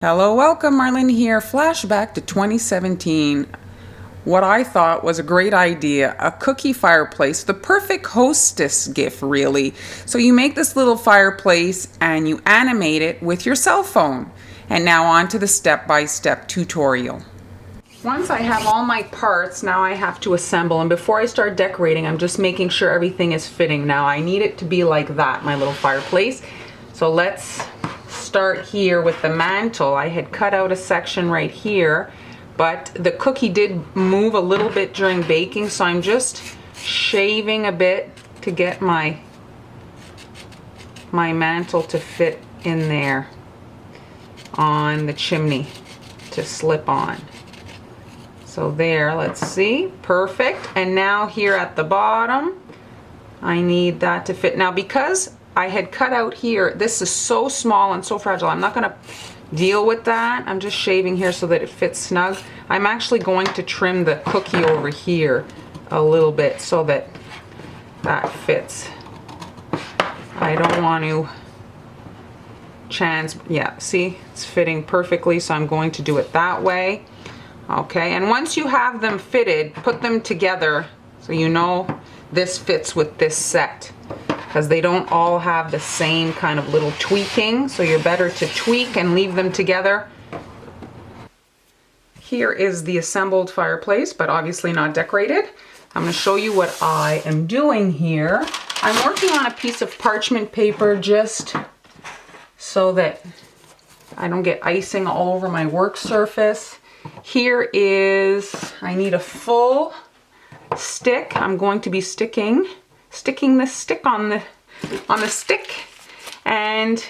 Hello, welcome, Marlene here. Flashback to 2017. What I thought was a great idea, a cookie fireplace, the perfect hostess gift, really. So you make this little fireplace and you animate it with your cell phone. And now on to the step-by-step tutorial. Once I have all my parts, now I have to assemble. And before I start decorating, I'm just making sure everything is fitting. Now I need it to be like that, my little fireplace. So let's start here with the mantle. I had cut out a section right here, but the cookie did move a little bit during baking, so I'm just shaving a bit to get my mantle to fit in there on the chimney to slip on. So there, let's see, perfect. And now here at the bottom, I need that to fit. Now because I had cut out here, this is so small and so fragile, I'm not gonna deal with that. I'm just shaving here so that it fits snug. I'm actually going to trim the cookie over here a little bit so that that fits. I don't want to see, it's fitting perfectly, so I'm going to do it that way. Okay, and once you have them fitted, put them together so you know this fits with this set, because they don't all have the same kind of little tweaking, so you're better to tweak and leave them together. Here is the assembled fireplace, but obviously not decorated. I'm going to show you what I am doing here. I'm working on a piece of parchment paper just so that I don't get icing all over my work surface. Here is, I need a full stick. I'm going to be sticking the stick on the stick, and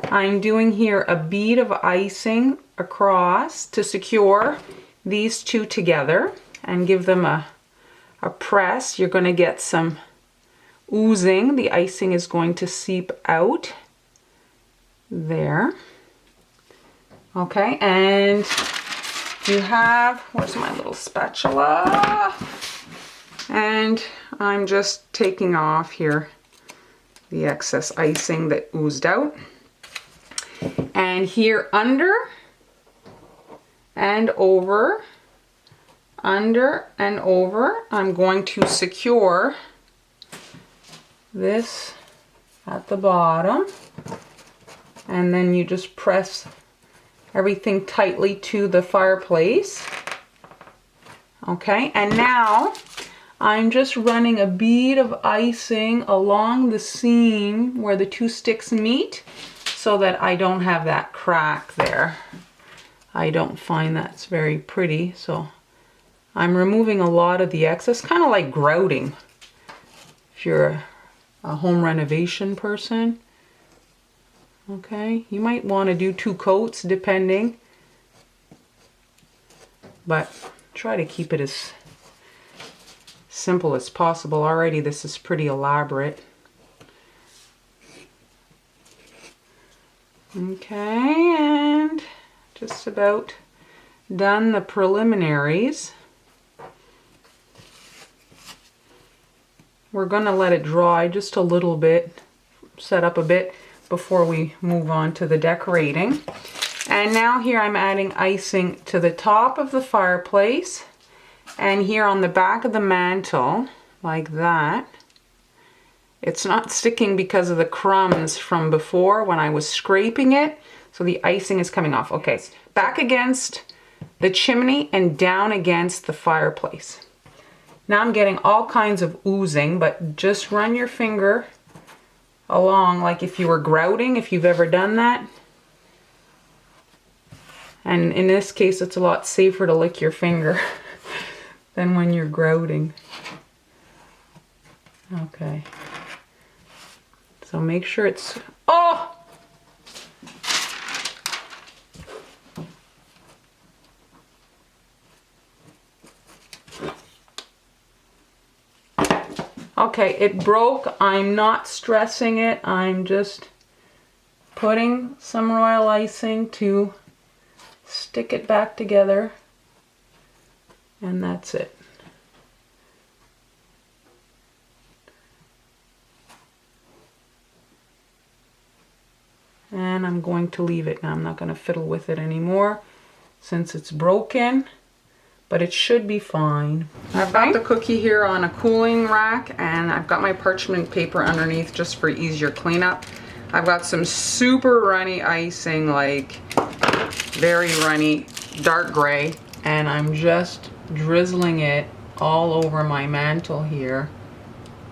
I'm doing here a bead of icing across to secure these two together and give them a press. You're going to get some oozing. The icing is going to seep out there. Okay, and you have, where's my little spatula? And I'm just taking off here the excess icing that oozed out. And here under and over, under and over, I'm going to secure this at the bottom. And then you just press everything tightly to the fireplace. Okay, and now I'm just running a bead of icing along the seam where the two sticks meet so that I don't have that crack there. I don't find that's very pretty, so I'm removing a lot of the excess, kind of like grouting if you're a home renovation person. Okay, you might want to do 2 coats depending, but try to keep it as simple as possible. Already this is pretty elaborate. Okay, and just about done the preliminaries. We're going to let it dry just a little bit, set up a bit before we move on to the decorating. And now here I'm adding icing to the top of the fireplace and here on the back of the mantle, like that. It's not sticking because of the crumbs from before when I was scraping it, so the icing is coming off. Okay, back against the chimney and down against the fireplace. Now I'm getting all kinds of oozing, but just run your finger along like if you were grouting, if you've ever done that. And in this case, it's a lot safer to lick your finger than when you're grouting. Okay. So make sure it's, oh! Okay, it broke. I'm not stressing it. I'm just putting some royal icing to stick it back together. And that's it. And I'm going to leave it now. I'm not going to fiddle with it anymore since it's broken, but it should be fine. I've got the cookie here on a cooling rack, and I've got my parchment paper underneath just for easier cleanup. I've got some super runny icing, like very runny, dark gray, and I'm just drizzling it all over my mantle here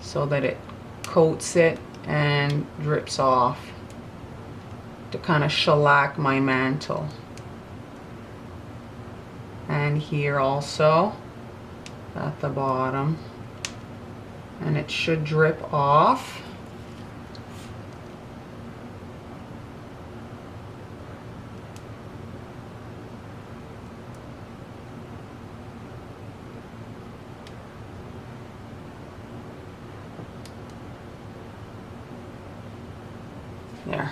so that it coats it and drips off to kind of shellac my mantle. And here also at the bottom, and it should drip off. There.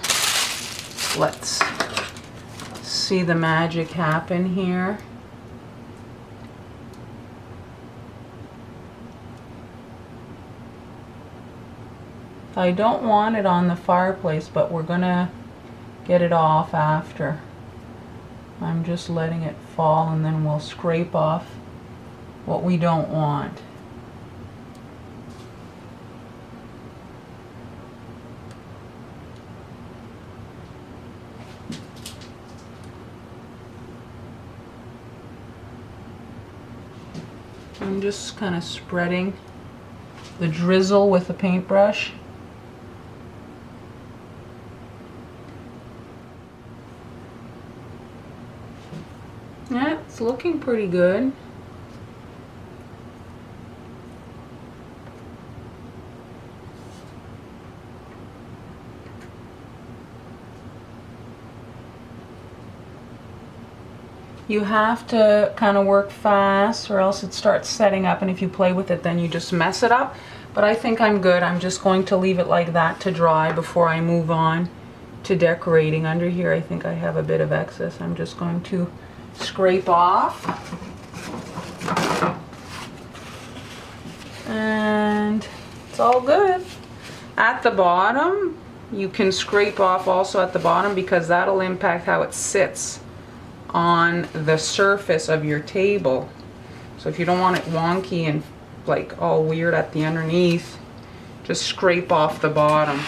Let's see the magic happen here. I don't want it on the fireplace, but we're gonna get it off after. I'm just letting it fall, and then we'll scrape off what we don't want. I'm just kind of spreading the drizzle with a paintbrush. Yeah, it's looking pretty good. You have to kind of work fast or else it starts setting up, and if you play with it then you just mess it up. But I think I'm good. I'm just going to leave it like that to dry before I move on to decorating. Under here I think I have a bit of excess. I'm just going to scrape off. And it's all good. At the bottom, you can scrape off also at the bottom, because that'll impact how it sits on the surface of your table. So if you don't want it wonky and like all weird at the underneath, just scrape off the bottom.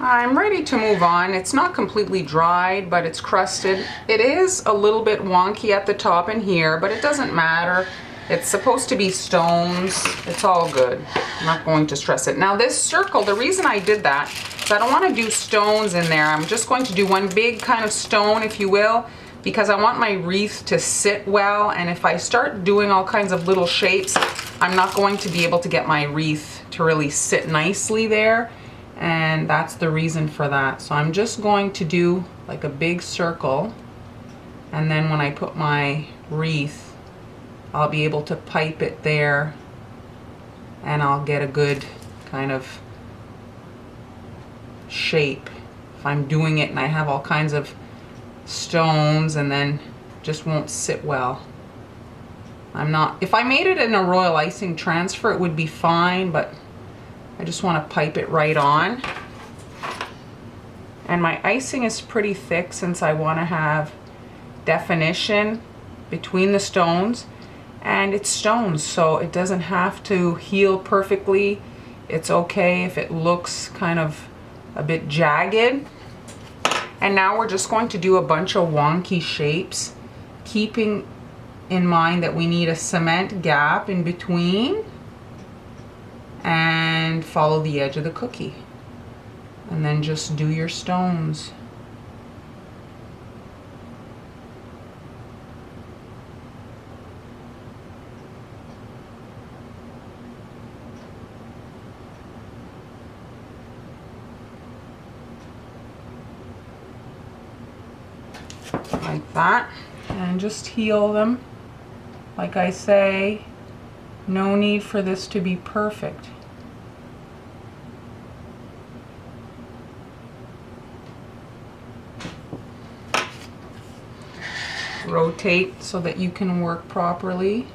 I'm ready to move on. It's not completely dried, but it's crusted. It is a little bit wonky at the top and here, but it doesn't matter. It's supposed to be stones. It's all good. I'm not going to stress it. Now this circle, the reason I did that is I don't want to do stones in there. I'm just going to do one big kind of stone, if you will, because I want my wreath to sit well, and if I start doing all kinds of little shapes, I'm not going to be able to get my wreath to really sit nicely there, and that's the reason for that. So I'm just going to do like a big circle, and then when I put my wreath, I'll be able to pipe it there, and I'll get a good kind of shape. If I'm doing it and I have all kinds of stones and then just won't sit well. If I made it in a royal icing transfer, it would be fine, but I just want to pipe it right on. And my icing is pretty thick since I want to have definition between the stones, and it's stones, so it doesn't have to heal perfectly. It's okay if it looks kind of a bit jagged. And now we're just going to do a bunch of wonky shapes, keeping in mind that we need a cement gap in between, and follow the edge of the cookie. And then just do your stones. Like that, and just heal them. Like I say, no need for this to be perfect. Rotate so that you can work properly.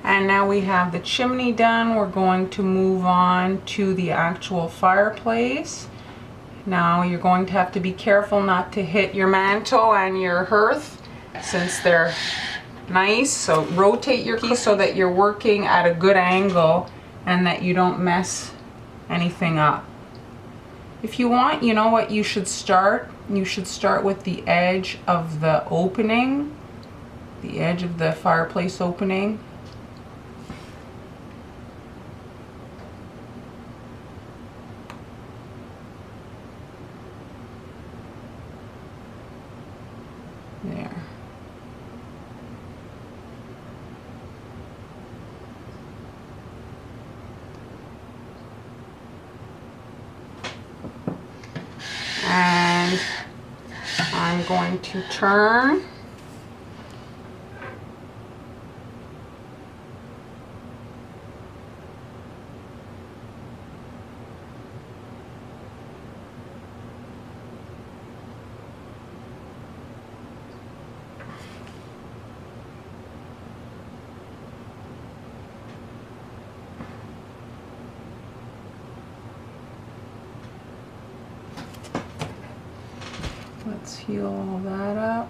And now we have the chimney done. We're going to move on to the actual fireplace. Now you're going to have to be careful not to hit your mantle and your hearth since they're nice. So rotate your key so that you're working at a good angle and that you don't mess anything up. If you want, you know what you should start? You should start with the edge of the opening, the edge of the fireplace opening. There. And I'm going to turn. Let's heal all that up.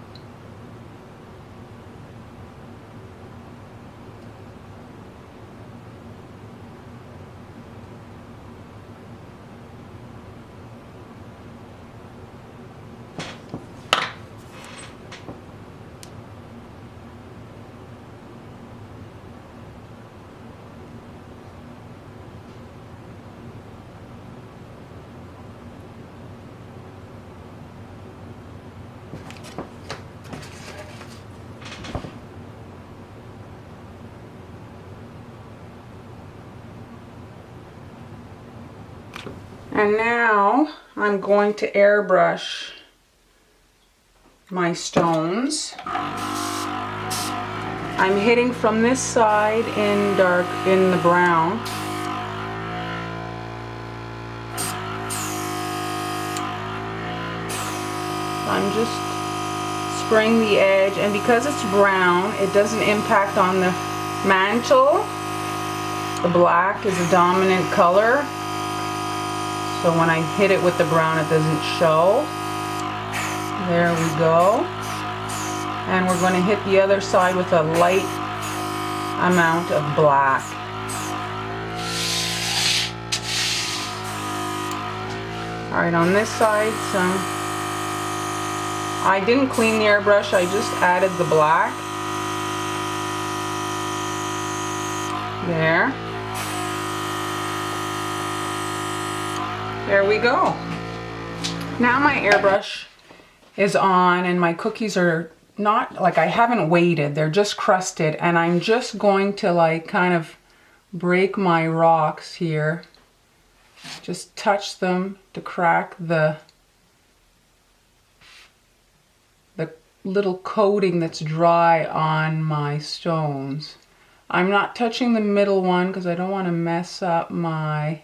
And now I'm going to airbrush my stones. I'm hitting from this side in dark, in the brown. I'm just spraying the edge, and because it's brown, it doesn't impact on the mantle. The black is a dominant color. So when I hit it with the brown, it doesn't show. There we go. And we're going to hit the other side with a light amount of black. All right, on this side, I didn't clean the airbrush, I just added the black. There. There we go. Now my airbrush is on and my cookies are not, like, I haven't weighted, they're just crusted, and I'm just going to like kind of break my rocks here. Just touch them to crack the little coating that's dry on my stones. I'm not touching the middle one because I don't want to mess up my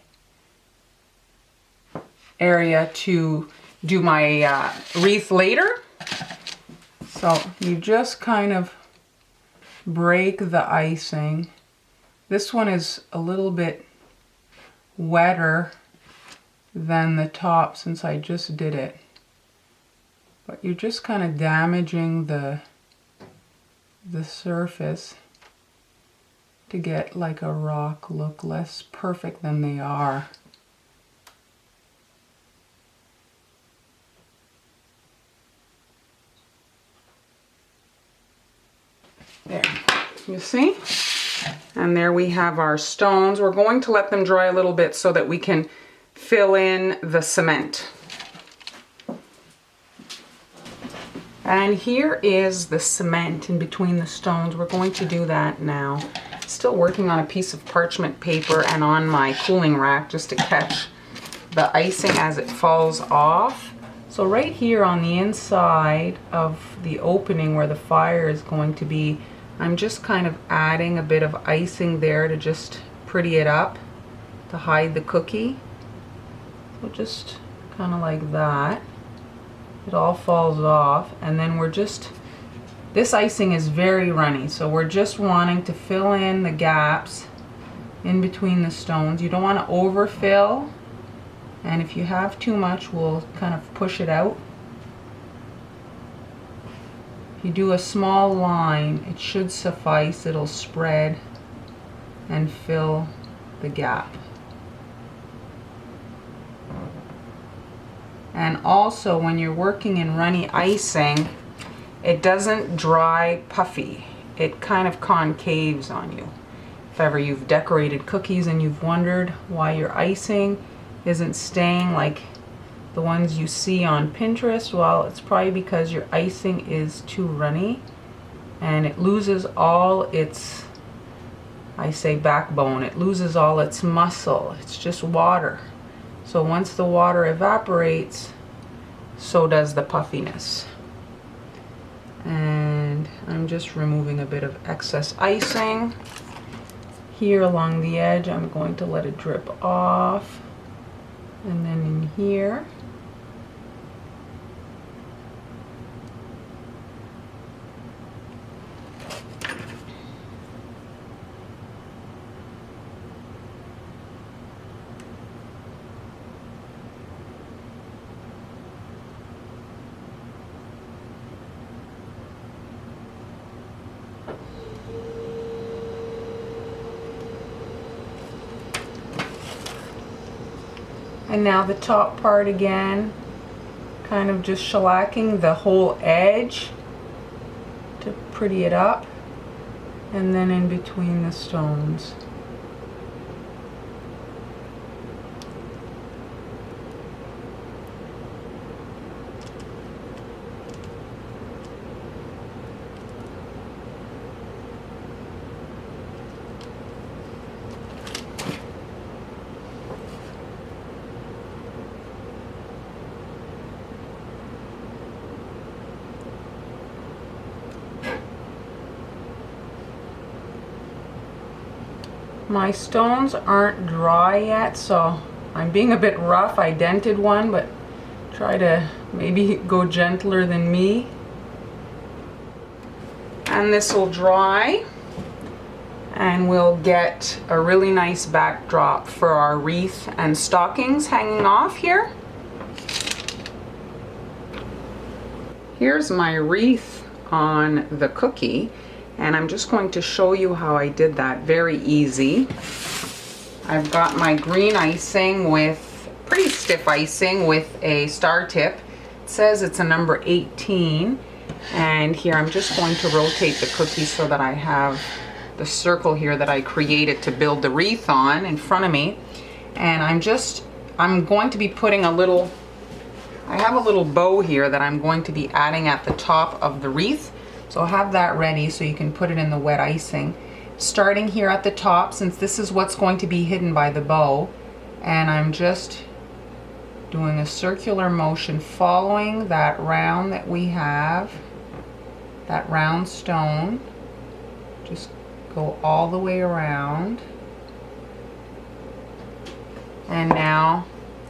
area to do my wreath later. So you just kind of break the icing. This one is a little bit wetter than the top since I just did it. But you're just kind of damaging the surface to get like a rock look less perfect than they are. There, you see? And there we have our stones. We're going to let them dry a little bit so that we can fill in the cement. And here is the cement in between the stones. We're going to do that now. Still working on a piece of parchment paper and on my cooling rack just to catch the icing as it falls off. So right here on the inside of the opening where the fire is going to be, I'm just kind of adding a bit of icing there to just pretty it up, to hide the cookie. So just kind of like that. It all falls off, and then we're just, this icing is very runny, so we're just wanting to fill in the gaps in between the stones. You don't want to overfill, and if you have too much, we'll kind of push it out. If you do a small line, it should suffice. It'll spread and fill the gap. And also, when you're working in runny icing, it doesn't dry puffy. It kind of concaves on you. If ever you've decorated cookies and you've wondered why your icing isn't staying like the ones you see on Pinterest, well, it's probably because your icing is too runny and it loses all its, I say backbone, it loses all its muscle. It's just water. So once the water evaporates, so does the puffiness. And I'm just removing a bit of excess icing. Here along the edge, I'm going to let it drip off. And then in here. And now the top part again, kind of just shellacking the whole edge to pretty it up, and then in between the stones. My stones aren't dry yet, so I'm being a bit rough. I dented one, but try to maybe go gentler than me. And this will dry, and we'll get a really nice backdrop for our wreath and stockings hanging off here. Here's my wreath on the cookie. And I'm just going to show you how I did that. Very easy. I've got my green icing with pretty stiff icing with a star tip. It says it's a number 18. And here I'm just going to rotate the cookie so that I have the circle here that I created to build the wreath on in front of me. And I'm going to be putting a little, I have a little bow here that I'm going to be adding at the top of the wreath. So have that ready so you can put it in the wet icing. Starting here at the top, since this is what's going to be hidden by the bow, and I'm just doing a circular motion following that round that we have, that round stone. Just go all the way around. And now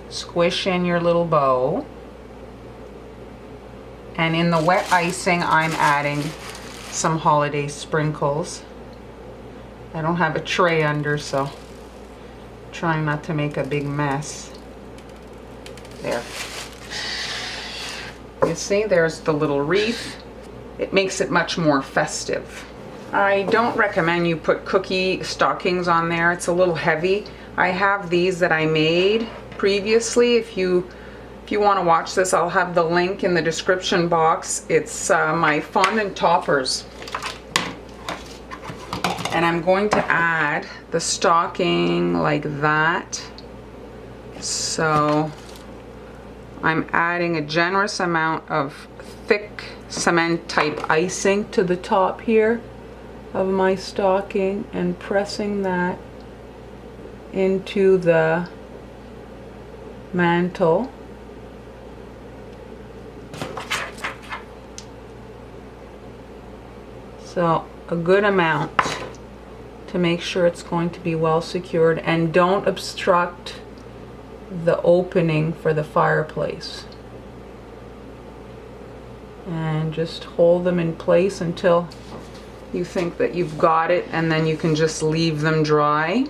squish in your little bow. And in the wet icing, I'm adding some holiday sprinkles. I don't have a tray under, so trying not to make a big mess. There. You see, there's the little wreath. It makes it much more festive. I don't recommend you put cookie stockings on there. It's a little heavy. I have these that I made previously. If you want to watch this, I'll have the link in the description box. It's my fondant toppers. And I'm going to add the stocking like that. So I'm adding a generous amount of thick cement type icing to the top here of my stocking and pressing that into the mantle. So a good amount to make sure it's going to be well secured, and don't obstruct the opening for the fireplace. And just hold them in place until you think that you've got it, and then you can just leave them dry.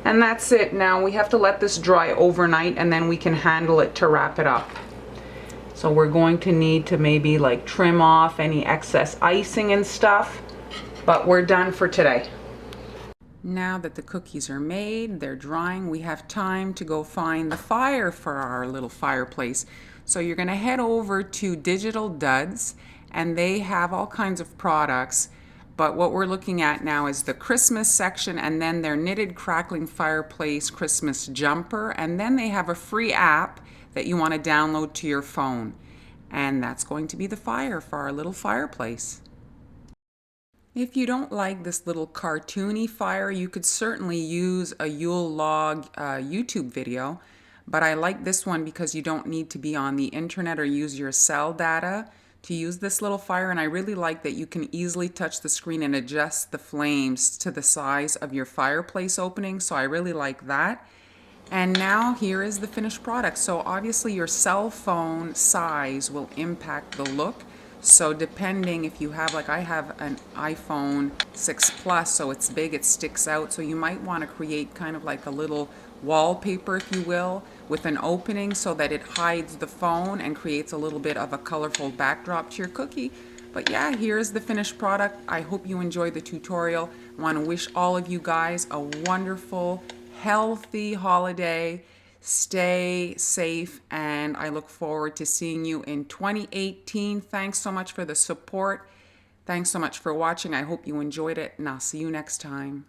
And that's it. Now we have to let this dry overnight, and then we can handle it to wrap it up. So we're going to need to maybe like trim off any excess icing and stuff, but we're done for today. Now that the cookies are made, they're drying, we have time to go find the fire for our little fireplace. So you're going to head over to Digital Duds, and they have all kinds of products. But what we're looking at now is the Christmas section, and then their knitted crackling fireplace Christmas jumper, and then they have a free app that you want to download to your phone. And that's going to be the fire for our little fireplace. If you don't like this little cartoony fire, you could certainly use a Yule Log YouTube video, but I like this one because you don't need to be on the internet or use your cell data to use this little fire, and I really like that you can easily touch the screen and adjust the flames to the size of your fireplace opening, so I really like that. And now here is the finished product. So obviously your cell phone size will impact the look. So depending if you have, like I have an iPhone 6 Plus, so it's big, it sticks out. So you might want to create kind of like a little wallpaper, if you will, with an opening so that it hides the phone and creates a little bit of a colorful backdrop to your cookie. But yeah, here's the finished product. I hope you enjoyed the tutorial. I want to wish all of you guys a wonderful, healthy holiday. Stay safe, and I look forward to seeing you in 2018. Thanks so much for the support. Thanks so much for watching. I hope you enjoyed it, and I'll see you next time.